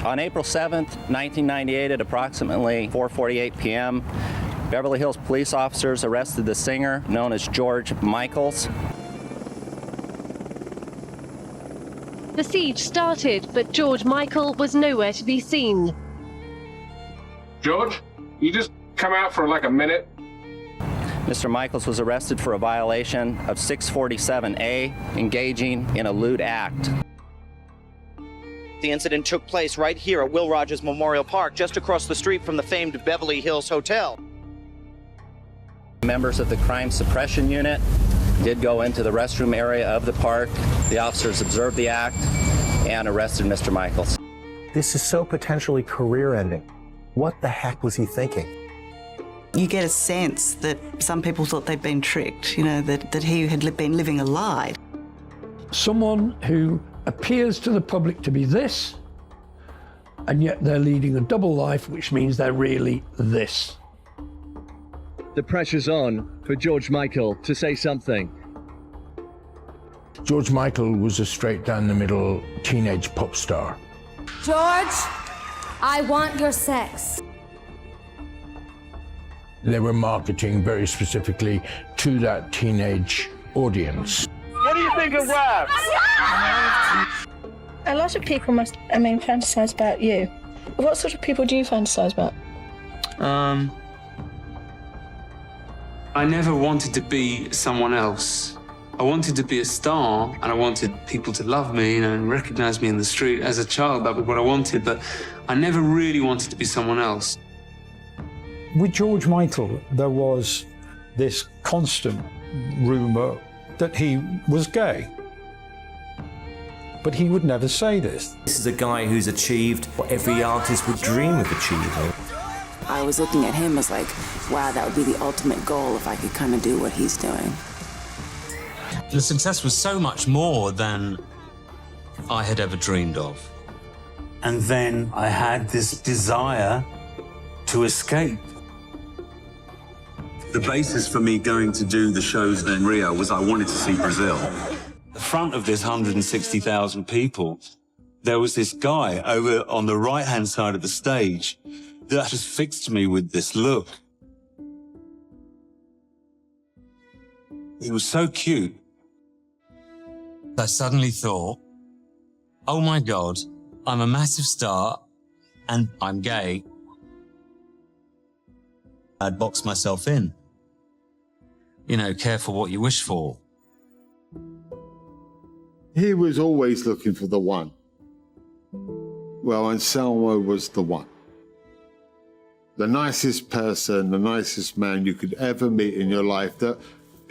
On April 7th, 1998, at approximately 4:48 p.m., Beverly Hills police officers arrested the singer known as George Michaels. The siege started, but George Michael was nowhere to be seen. George, you just come out for like a minute? Mr. Michaels was arrested for a violation of 647A, engaging in a lewd act. The incident took place right here at Will Rogers Memorial Park, just across the street from the famed Beverly Hills Hotel. Members of the crime suppression unit did go into the restroom area of the park. The officers observed the act and arrested Mr. Michaels. This is so potentially career-ending. What the heck was he thinking? You get a sense that some people thought they'd been tricked, you know, that he had been living a lie. Someone who appears to the public to be this, and yet they're leading a double life, which means they're really this. The pressure's on for George Michael to say something. George Michael was a straight-down-the-middle teenage pop star. George, I want your sex. They were marketing very specifically to that teenage audience. What do you think of rap? A lot of people fantasize about you. What sort of people do you fantasize about? I never wanted to be someone else. I wanted to be a star, and I wanted people to love me, you know, and recognize me in the street. As a child, that was what I wanted, but I never really wanted to be someone else. With George Michael, there was this constant rumour that he was gay. But he would never say this. This is a guy who's achieved what every artist would dream of achieving. I was looking at him as like, wow, that would be the ultimate goal if I could kind of do what he's doing. The success was so much more than I had ever dreamed of. And then I had this desire to escape. The basis for me going to do the shows in Rio was I wanted to see Brazil. The front of this 160,000 people, there was this guy over on the right-hand side of the stage that just fixed me with this look. He was so cute. I suddenly thought, oh my God, I'm a massive star and I'm gay. I'd box myself in. You know, careful what you wish for. He was always looking for the one. Well, Anselmo was the one. The nicest person, the nicest man you could ever meet in your life that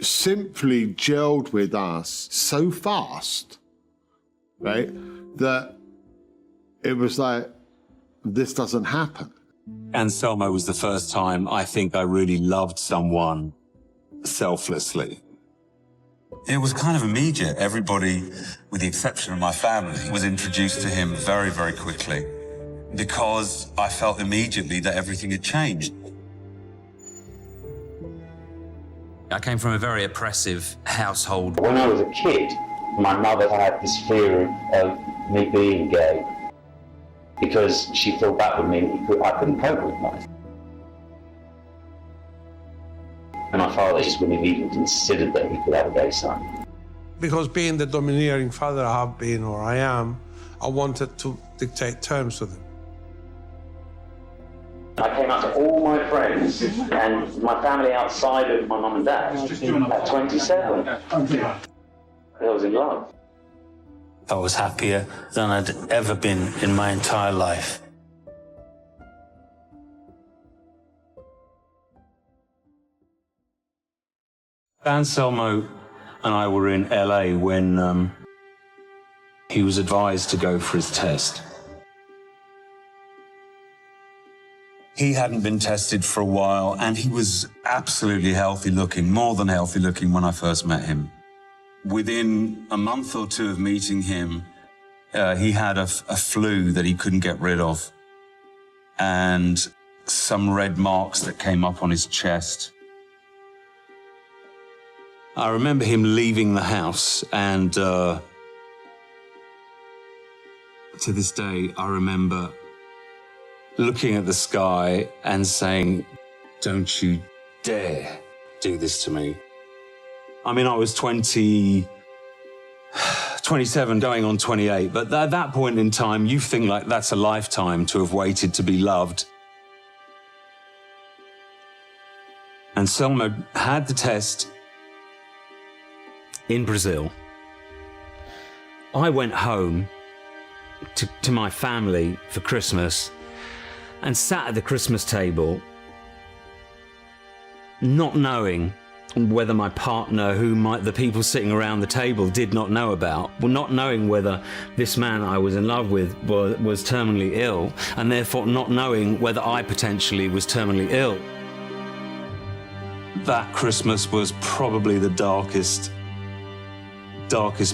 simply gelled with us so fast, right, that it was like, this doesn't happen. Anselmo was the first time I think I really loved someone selflessly. It was kind of immediate. Everybody, with the exception of my family, was introduced to him very, very quickly because I felt immediately that everything had changed. I came from a very oppressive household. When I was a kid, my mother had this fear of me being gay because she thought that would mean I couldn't cope with life. And my father just wouldn't have even considered that he could have a gay son. Because being the domineering father I have been, or I am, I wanted to dictate terms to them. I came out to all my friends and my family outside of my mum and dad at 27. I was in love. I was happier than I'd ever been in my entire life. Anselmo and I were in LA when he was advised to go for his test. He hadn't been tested for a while, and he was absolutely healthy looking, more than healthy looking when I first met him. Within a month or two of meeting him, he had a flu that he couldn't get rid of, and some red marks that came up on his chest. I remember him leaving the house, and to this day, I remember looking at the sky and saying, "Don't you dare do this to me." I mean, I was 27 going on 28, but at that point in time, you think like that's a lifetime to have waited to be loved. Anselmo had the test in Brazil. I went home to my family for Christmas and sat at the Christmas table, not knowing whether my partner, the people sitting around the table did not know about, well, not knowing whether this man I was in love with was terminally ill, and therefore not knowing whether I potentially was terminally ill. That Christmas was probably the darkest,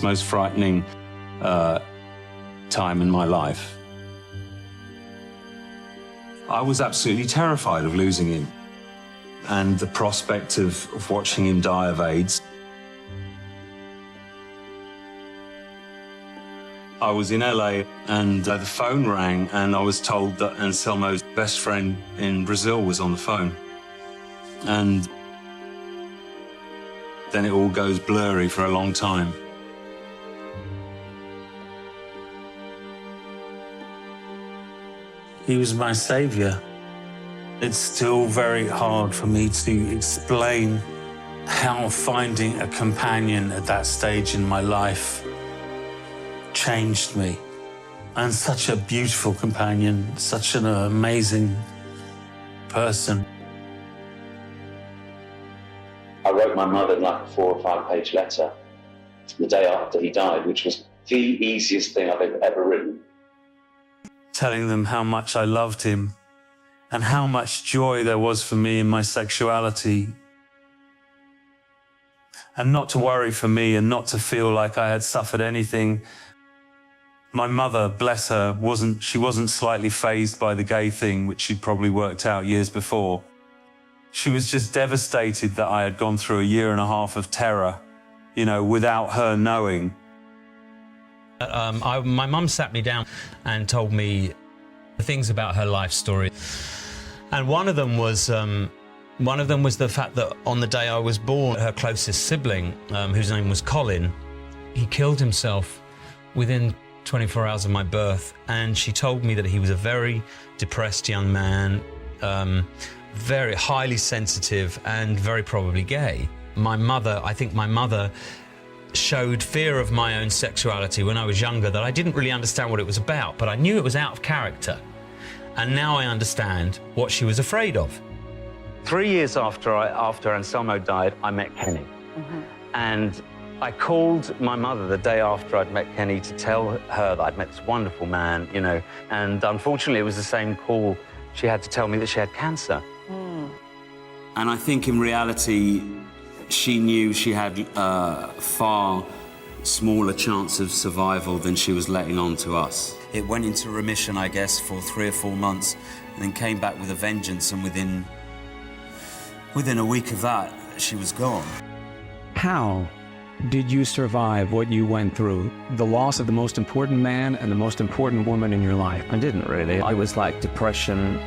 most frightening time in my life. I was absolutely terrified of losing him, and the prospect of watching him die of AIDS. I was in LA and the phone rang and I was told that Anselmo's best friend in Brazil was on the phone. And then it all goes blurry for a long time. He was my savior. It's still very hard for me to explain how finding a companion at that stage in my life changed me. And such a beautiful companion, such an amazing person. I wrote my mother like a 4 or 5 page letter the day after he died, which was the easiest thing I've ever written. Telling them how much I loved him and how much joy there was for me in my sexuality. And not to worry for me and not to feel like I had suffered anything. My mother, bless her, wasn't slightly fazed by the gay thing, which she'd probably worked out years before. She was just devastated that I had gone through a 1.5 years of terror, without her knowing. My mum sat me down and told me the things about her life story. And one of them was the fact that on the day I was born, her closest sibling, whose name was Colin, he killed himself within 24 hours of my birth. And she told me that he was a very depressed young man, very highly sensitive and very probably gay. I think my mother showed fear of my own sexuality when I was younger that I didn't really understand what it was about, but I knew it was out of character. And now I understand what she was afraid of. 3 years after Anselmo died, I met Kenny. And I called my mother the day after I'd met Kenny to tell her that I'd met this wonderful man, and unfortunately it was the same call she had to tell me that she had cancer. And I think in reality, she knew she had a far smaller chance of survival than she was letting on to us. It went into remission, I guess, for 3 or 4 months, and then came back with a vengeance, and within a week of that, she was gone. How did you survive what you went through? The loss of the most important man and the most important woman in your life? I didn't really. I was like depression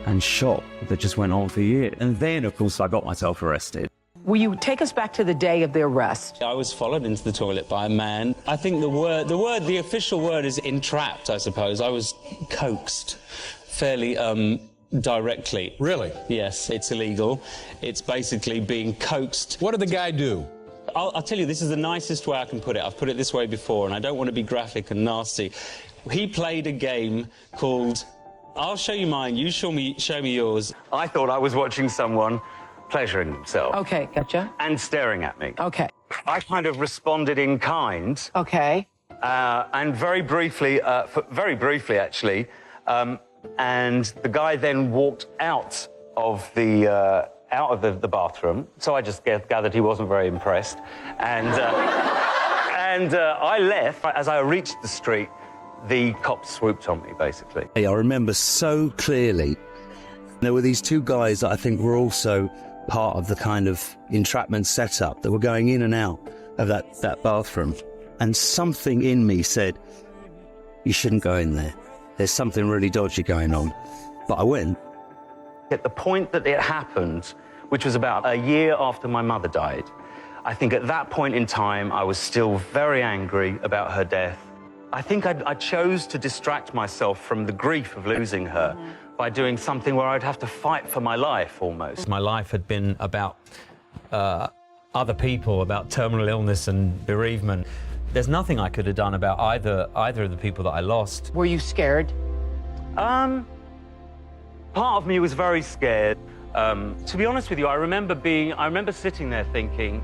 and shock that just went on for years. And then, of course, I got myself arrested. Will you take us back to the day of the arrest? I was followed into the toilet by a man. I think the official word is entrapped, I suppose. I was coaxed fairly directly. Really? Yes, it's illegal. It's basically being coaxed. What did the guy do? I'll tell you, this is the nicest way I can put it. I've put it this way before, and I don't want to be graphic and nasty. He played a game called, I'll show you mine, you show me yours. I thought I was watching someone pleasuring himself. Okay, gotcha. And staring at me. Okay. I kind of responded in kind. Okay. And very briefly actually, and the guy then walked out of the bathroom. So I just gathered he wasn't very impressed, and I left. As I reached the street, the cops swooped on me, basically. I remember so clearly. There were these 2 guys that I think were also part of the kind of entrapment setup that were going in and out of that bathroom. And something in me said, you shouldn't go in there. there's something really dodgy going on. But I went. At the point that it happened, which was about a year after my mother died, I think at that point in time, I was still very angry about her death. I think I chose to distract myself from the grief of losing her by doing something where I'd have to fight for my life, almost. My life had been about other people, about terminal illness and bereavement. There's nothing I could have done about either of the people that I lost. Were you scared? Part of me was very scared. To be honest with you, I remember sitting there thinking,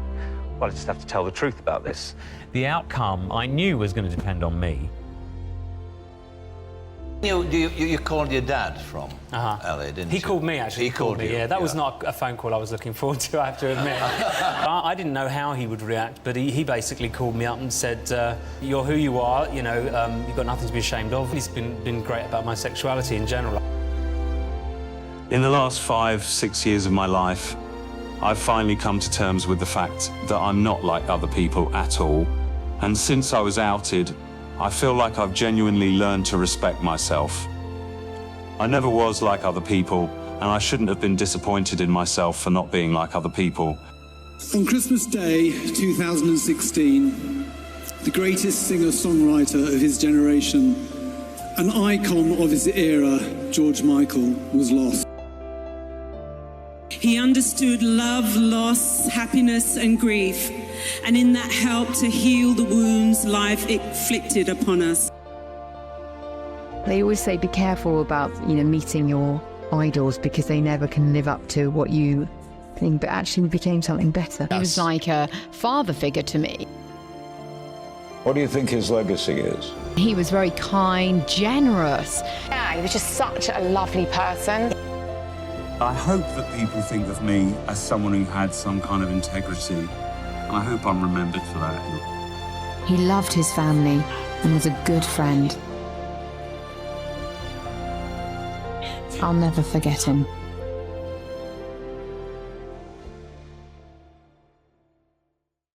well, I just have to tell the truth about this. The outcome I knew was going to depend on me. You called your dad from LA, didn't you? He called me, actually. He called you, yeah. That was not a phone call I was looking forward to, I have to admit. I didn't know how he would react, but he basically called me up and said, you're who you are, you know, you've got nothing to be ashamed of. He's been great about my sexuality in general. In the last 5-6 years of my life, I've finally come to terms with the fact that I'm not like other people at all. And since I was outed, I feel like I've genuinely learned to respect myself. I never was like other people, and I shouldn't have been disappointed in myself for not being like other people. On Christmas Day 2016, the greatest singer-songwriter of his generation, an icon of his era, George Michael, was lost. He understood love, loss, happiness and grief, and in that helped to heal the wounds life inflicted upon us. They always say be careful about, meeting your idols because they never can live up to what you think, but actually became something better. He was like a father figure to me. What do you think his legacy is? He was very kind, generous. Yeah, he was just such a lovely person. I hope that people think of me as someone who had some kind of integrity, and I hope I'm remembered for that. He loved his family and was a good friend. I'll never forget him.